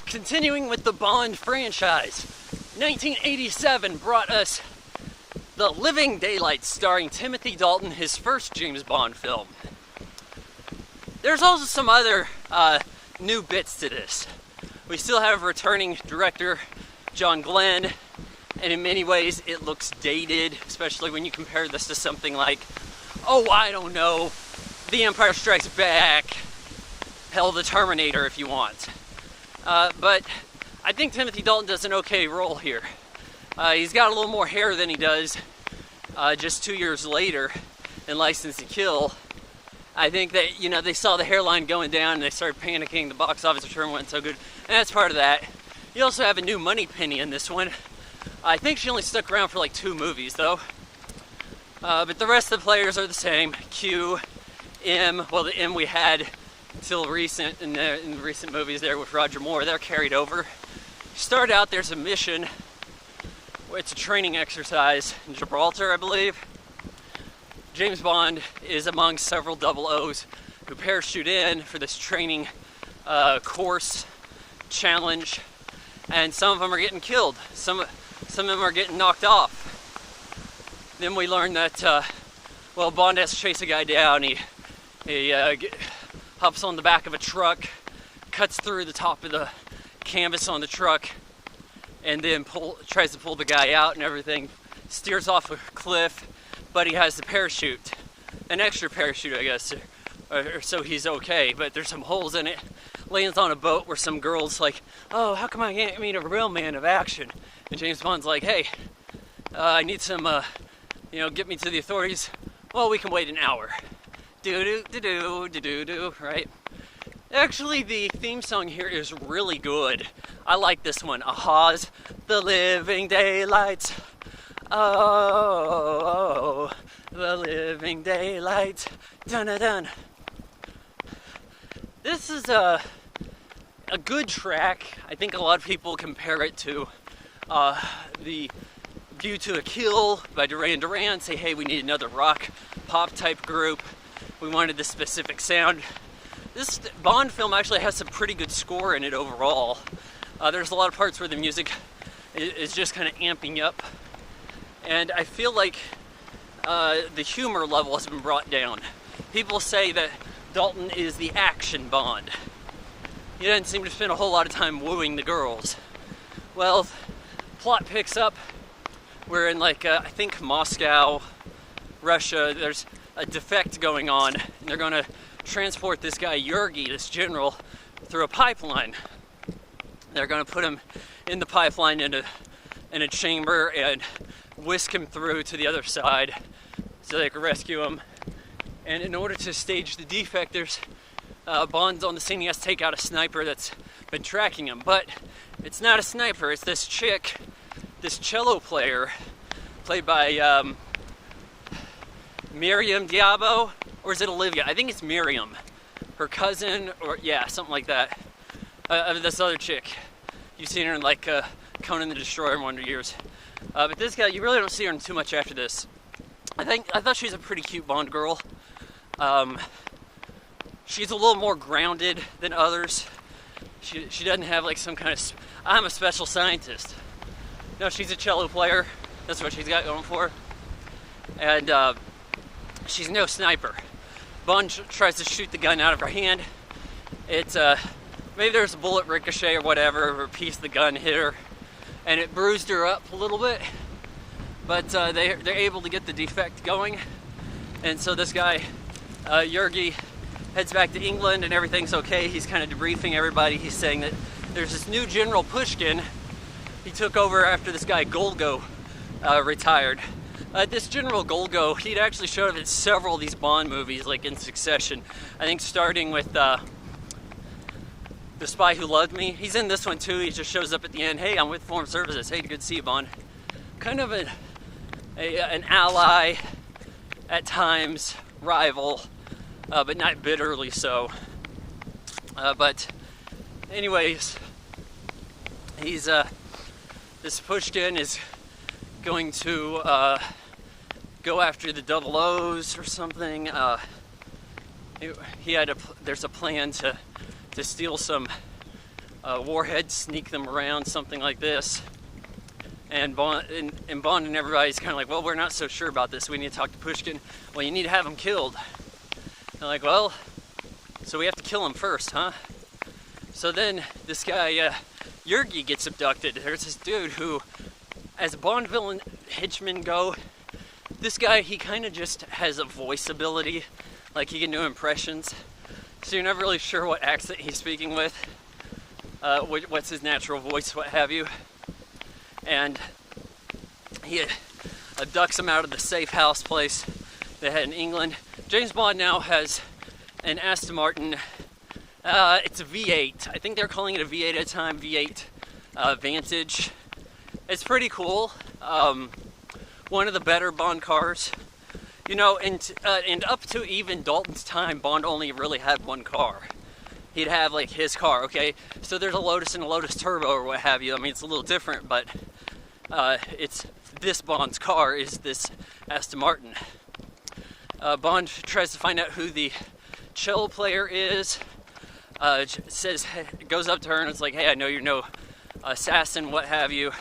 Continuing with the Bond franchise, 1987 brought us The Living Daylights, starring Timothy Dalton, his first James Bond film. There's also some other new bits to this. We still have returning director John Glen, and in many ways it looks dated, especially when you compare this to something like, oh, I don't know, The Empire Strikes Back, hell, The Terminator if you want. But I think Timothy Dalton does an okay role here. He's got a little more hair than he does just 2 years later in License to Kill. I think that, you know, they saw the hairline going down and they started panicking. The box office return wasn't so good, and that's part of that. You also have a new Moneypenny in this one. I think she only stuck around for like 2 movies though. But the rest of the players are the same. Q, M, well the M we had until recent, in the recent movies there with Roger Moore, they're carried over. You start out, there's a mission. It's a training exercise in Gibraltar, I believe. James Bond is among several double O's who parachute in for this training course challenge, and some of them are getting killed. Some of them are getting knocked off. Then we learn that well, Bond has to chase a guy down. He hops on the back of a truck, cuts through the top of the canvas on the truck, and then tries to pull the guy out and everything. Steers off a cliff. But he has the parachute, an extra parachute, I guess, or so he's okay, but there's some holes in it. Lands on a boat where some girl's like, oh, how come I can't meet a real man of action? And James Bond's like, hey, I need some, get me to the authorities. Well, we can wait an hour. Do-do-do-do-do-do-do, right? Actually, the theme song here is really good. I like this one. Aha's The Living Daylights. Oh, the living daylight, dun-dun-dun. This is a good track. I think a lot of people compare it to the View to a Kill by Duran Duran. Say, hey, we need another rock pop type group. We wanted this specific sound. This Bond film actually has some pretty good score in it overall. There's a lot of parts where the music is just kind of amping up. And I feel like the humor level has been brought down. People say that Dalton is the action Bond. He doesn't seem to spend a whole lot of time wooing the girls. Well, plot picks up. We're in I think Moscow, Russia. There's a defect going on, and they're going to transport this guy Yurgi, this general, through a pipeline. They're going to put him in the pipeline in a chamber and whisk him through to the other side so they can rescue him. And in order to stage the defect, there's Bond's on the scene. He has to take out a sniper that's been tracking him, but it's not a sniper. It's this chick, this cello player, played by Miriam Diabo, or is it Olivia? I think it's Miriam, her cousin, or yeah, something like that. This other chick, you've seen her in Conan the Destroyer in Wonder Years. But this guy, you really don't see her too much after this. I thought she's a pretty cute Bond girl. She's a little more grounded than others. She doesn't have some kind of, I'm a special scientist. No, she's a cello player. That's what she's got going for. And she's no sniper. Bond tries to shoot the gun out of her hand. It's, maybe there's a bullet ricochet or whatever, or a piece of the gun hit her, and it bruised her up a little bit, but they're able to get the defect going. And so this guy, Yurgi, heads back to England and everything's okay. He's kind of debriefing everybody. He's saying that there's this new General Pushkin. He took over after this guy Golgo retired. This General Golgo, he'd actually showed up in several of these Bond movies, in succession. I think starting with The Spy Who Loved Me. He's in this one too. He just shows up at the end. Hey, I'm with Foreign Services. Hey, good to see you, Bond. Kind of an ally, at times rival, but not bitterly so. But anyways, he's this Pushkin is going to go after the double O's or something. There's a plan to steal some warheads, sneak them around, something like this. And Bond and everybody's kind of like, well, we're not so sure about this. We need to talk to Pushkin. Well, you need to have him killed. They're like, well, so we have to kill him first, huh? So then this guy, Yurgi, gets abducted. There's this dude who, as Bond villain henchmen go, this guy, he kind of just has a voice ability. Like, he can do impressions. So you're never really sure what accent he's speaking with. What's his natural voice, what have you. And he abducts him out of the safe house place they had in England. James Bond now has an Aston Martin. It's a V8. I think they're calling it a V8 at a time, V8 Vantage. It's pretty cool. One of the better Bond cars. You know, and up to even Dalton's time, Bond only really had one car. He'd have, like, his car, okay? So there's a Lotus and a Lotus Turbo or what have you. I mean, it's a little different, but it's this Bond's car is this Aston Martin. Bond tries to find out who the cello player is. Goes up to her and it's like, hey, I know you're no assassin, what have you.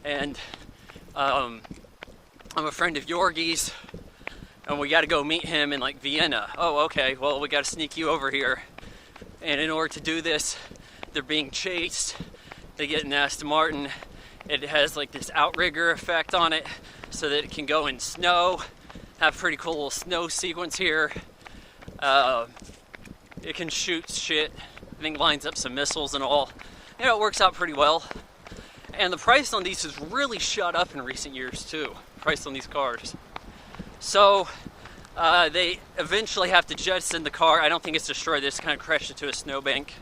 And I'm a friend of Yorgi's. And we got to go meet him in, like, Vienna. Oh, okay, well, we got to sneak you over here. And in order to do this, they're being chased. They get an Aston Martin. It has, like, this outrigger effect on it so that it can go in snow. Have a pretty cool little snow sequence here. It can shoot shit. I think lines up some missiles and all. You know, it works out pretty well. And the price on these has really shot up in recent years, too. Price on these cars. So, they eventually have to jettison the car. I don't think it's destroyed. They just kind of crashed into a snowbank.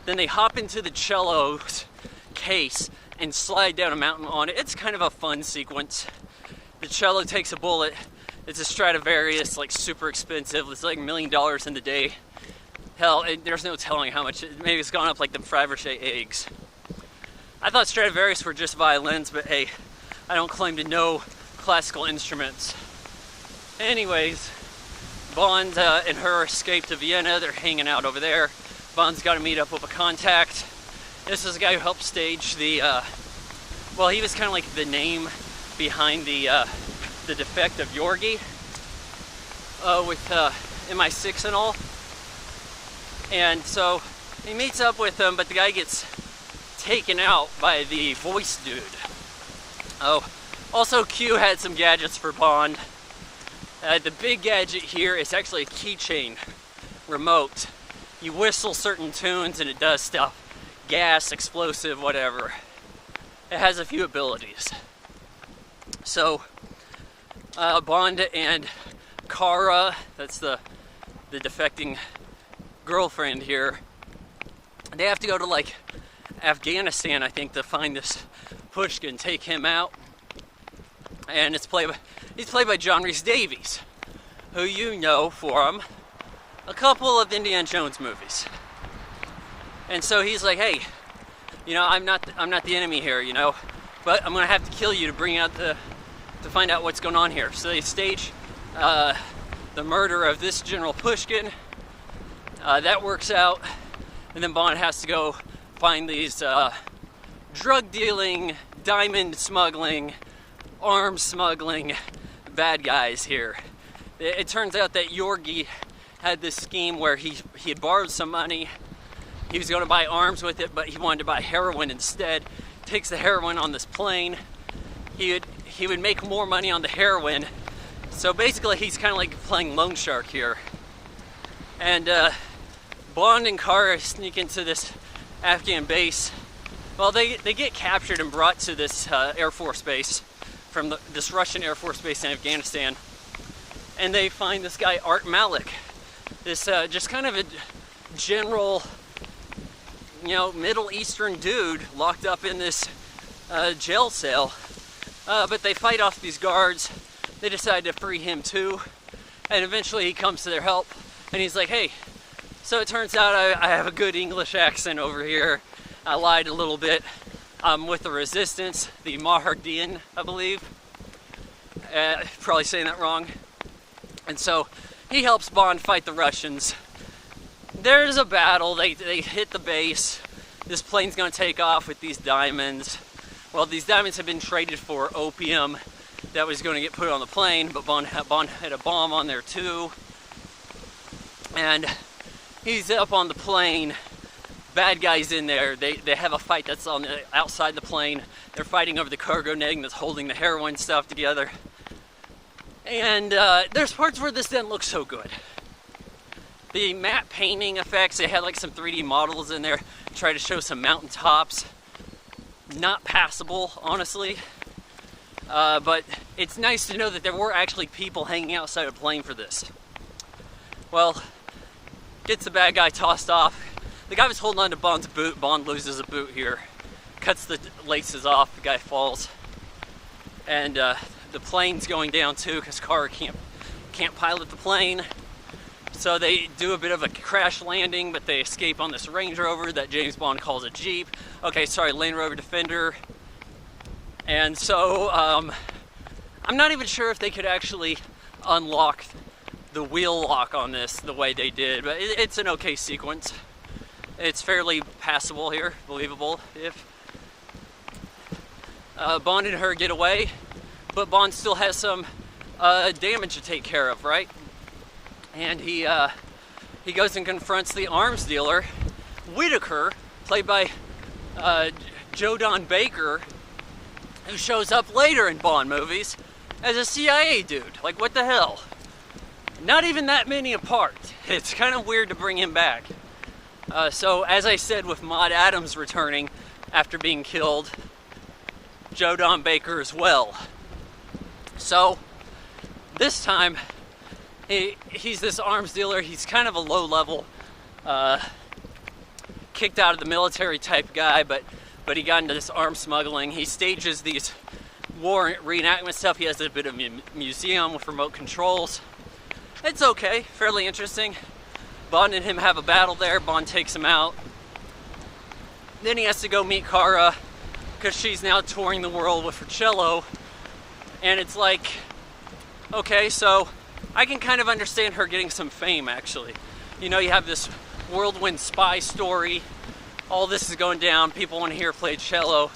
Then they hop into the cello's case and slide down a mountain on it. It's kind of a fun sequence. The cello takes a bullet. It's a Stradivarius, like, super expensive. It's like $1 million in the day. Hell, there's no telling how much. Maybe it's gone up like the Fabergé eggs. I thought Stradivarius were just violins, but hey, I don't claim to know classical instruments. Anyways, Bond and her escape to Vienna. They're hanging out over there. Bond's got to meet up with a contact. This is a guy who helped stage the, well, he was kind of like the name behind the defect of Yorgi with MI6 and all. And so he meets up with him, but the guy gets taken out by the voice dude. Oh, also Q had some gadgets for Bond. The big gadget here is actually a keychain remote. You whistle certain tunes and it does stuff. Gas, explosive, whatever. It has a few abilities. So, Bond and Kara, that's the defecting girlfriend here, they have to go to, like, Afghanistan, I think, to find this Pushkin, take him out. And he's played by John Rhys-Davies, who you know from a couple of Indiana Jones movies. And so he's like, hey, you know, I'm not the enemy here, you know, but I'm gonna have to kill you to bring out to find out what's going on here. So they stage the murder of this General Pushkin. That works out, and then Bond has to go find these drug dealing, diamond smuggling, arms smuggling bad guys here. It turns out that Yorgi had this scheme where he had borrowed some money. He was going to buy arms with it, but he wanted to buy heroin instead. Takes the heroin on this plane. He would make more money on the heroin. So basically he's kind of like playing loan shark here. And Bond and Kara sneak into this Afghan base. Well, they get captured and brought to this Air Force base from this Russian Air Force base in Afghanistan. And they find this guy, Art Malik. This just kind of a general, you know, Middle Eastern dude locked up in this jail cell. But they fight off these guards. They decide to free him too. And eventually he comes to their help. And he's like, hey, so it turns out I have a good English accent over here. I lied a little bit. I'm with the resistance, the Mahardin, I believe. Probably saying that wrong. And so he helps Bond fight the Russians. There's a battle. They hit the base. this plane's going to take off with these diamonds. Well, these diamonds have been traded for opium that was going to get put on the plane, but Bond had a bomb on there too. And he's up on the plane. Bad guys in there. They have a fight that's on the outside the plane. They're fighting over the cargo netting that's holding the heroin stuff together. And there's parts where this didn't look so good. The matte painting effects, they had like some 3D models in there to try to show some mountaintops. Not passable, honestly. But it's nice to know that there were actually people hanging outside a plane for this. Well, gets the bad guy tossed off. The guy was holding on to Bond's boot. Bond loses a boot here. Cuts the laces off. The guy falls. And the plane's going down too because Kara can't pilot the plane. So they do a bit of a crash landing, but they escape on this Range Rover that James Bond calls a Jeep. Okay, sorry, Land Rover Defender. And so I'm not even sure if they could actually unlock the wheel lock on this the way they did, but it's an okay sequence. It's fairly passable here, believable. If Bond and her get away, but Bond still has some damage to take care of, right? And he goes and confronts the arms dealer, Whitaker, played by Joe Don Baker, who shows up later in Bond movies as a CIA dude. Like, what the hell? Not even that many apart. It's kind of weird to bring him back. So, as I said, with Maud Adams returning after being killed, Joe Don Baker as well. So, this time, he's this arms dealer. He's kind of a low-level, kicked out of the military type guy, but he got into this arms smuggling. He stages these war reenactment stuff. He has a bit of a museum with remote controls. It's okay, fairly interesting. Bond and him have a battle there. Bond takes him out. Then he has to go meet Kara because she's now touring the world with her cello. And it's like, okay, so I can kind of understand her getting some fame, actually. You know, you have this whirlwind spy story. All this is going down. People want to hear her play cello.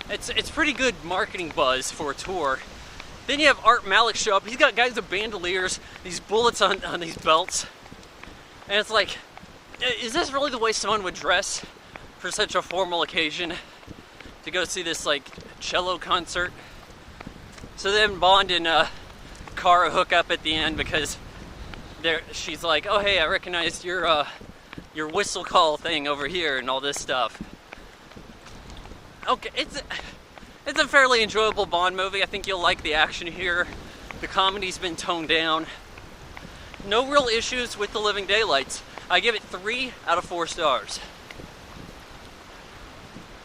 It's pretty good marketing buzz for a tour. Then you have Art Malik show up. He's got guys with bandoliers, these bullets on these belts. And it's like, is this really the way someone would dress for such a formal occasion? To go see this, like, cello concert? So then Bond and Kara hook up at the end because she's like, oh hey, I recognized your whistle call thing over here and all this stuff. Okay, it's a fairly enjoyable Bond movie. I think you'll like the action here. The comedy's been toned down. No real issues with The Living Daylights. I give it 3 out of 4 stars.